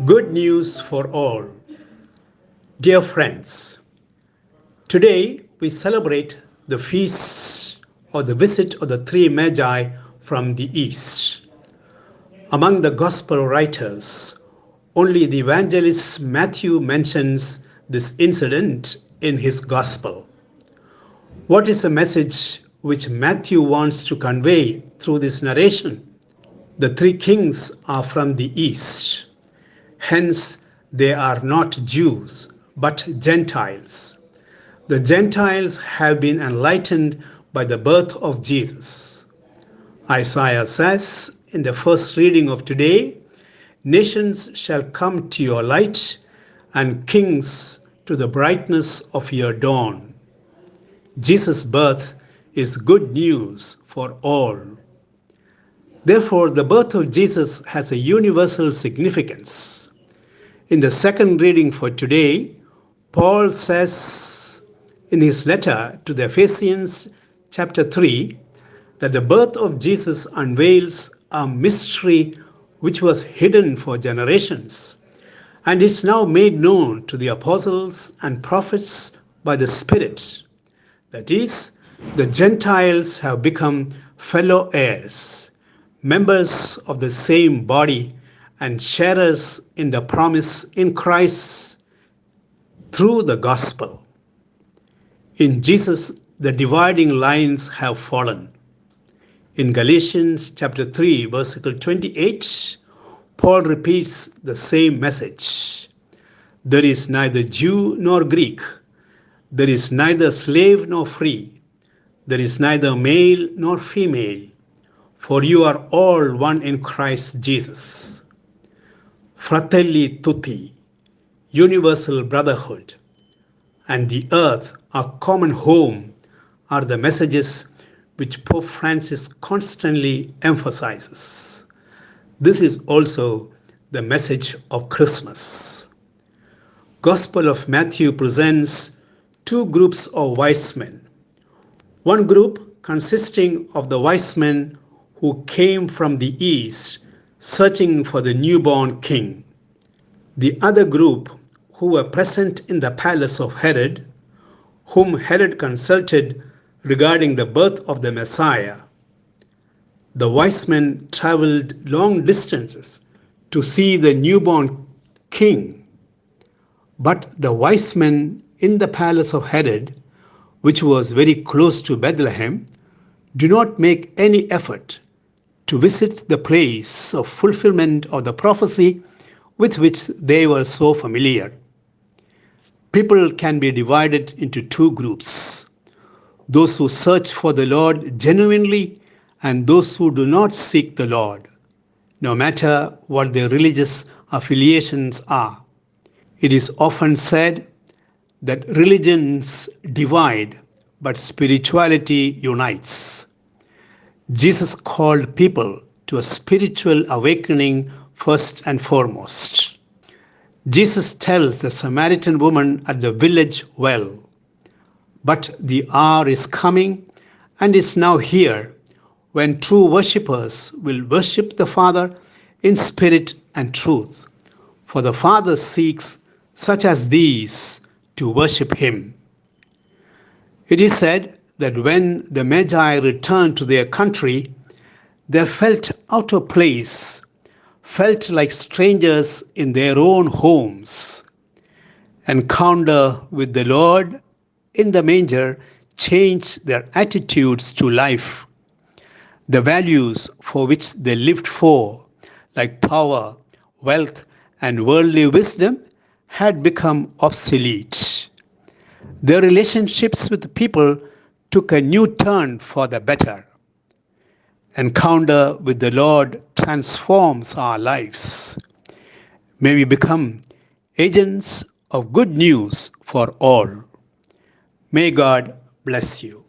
Good news for all. Dear friends, today we celebrate the feast or the visit of the three magi from the east. Among the gospel writers, only the evangelist Matthew mentions this incident in his gospel. What is the message which Matthew wants to convey through this narration? The three kings are from the east. Hence, they are not Jews, but Gentiles. The Gentiles have been enlightened by the birth of Jesus. Isaiah says in the first reading of today, "Nations shall come to your light, and kings to the brightness of your dawn." Jesus' birth is good news for all. Therefore, the birth of Jesus has a universal significance. In the second reading for today, Paul says in his letter to the Ephesians chapter 3 that the birth of Jesus unveils a mystery which was hidden for generations and is now made known to the apostles and prophets by the Spirit. That is, the Gentiles have become fellow heirs, members of the same body, and sharers in the promise in Christ through the gospel. In Jesus, the dividing lines have fallen. In Galatians chapter 3, verse 28, Paul repeats the same message. There is neither Jew nor Greek. There is neither slave nor free. There is neither male nor female. For you are all one in Christ Jesus. Fratelli tutti, universal brotherhood, and the earth, our common home, are the messages which Pope Francis constantly emphasizes. This is also the message of Christmas. Gospel of Matthew presents two groups of wise men. One group consisting of the wise men who came from the east searching for the newborn king. The other group who were present in the palace of Herod, whom Herod consulted regarding the birth of the Messiah. The wise men traveled long distances to see the newborn king. But the wise men in the palace of Herod, which was very close to Bethlehem, do not make any effort to visit the place of fulfillment of the prophecy with which they were so familiar. People can be divided into two groups: those who search for the Lord genuinely and those who do not seek the Lord, no matter what their religious affiliations are. It is often said that religions divide, but spirituality unites. Jesus called people to a spiritual awakening first and foremost. Jesus tells the Samaritan woman at the village well, "But the hour is coming and is now here when true worshippers will worship the Father in spirit and truth, for the Father seeks such as these to worship him." It is said that when the Magi returned to their country, they felt out of place, felt like strangers in their own homes. Encounter with the Lord in the manger changed their attitudes to life. The values for which they lived for, like power, wealth, and worldly wisdom, had become obsolete. Their relationships with people took a new turn for the better. Encounter with the Lord transforms our lives. May we become agents of good news for all. May God bless you.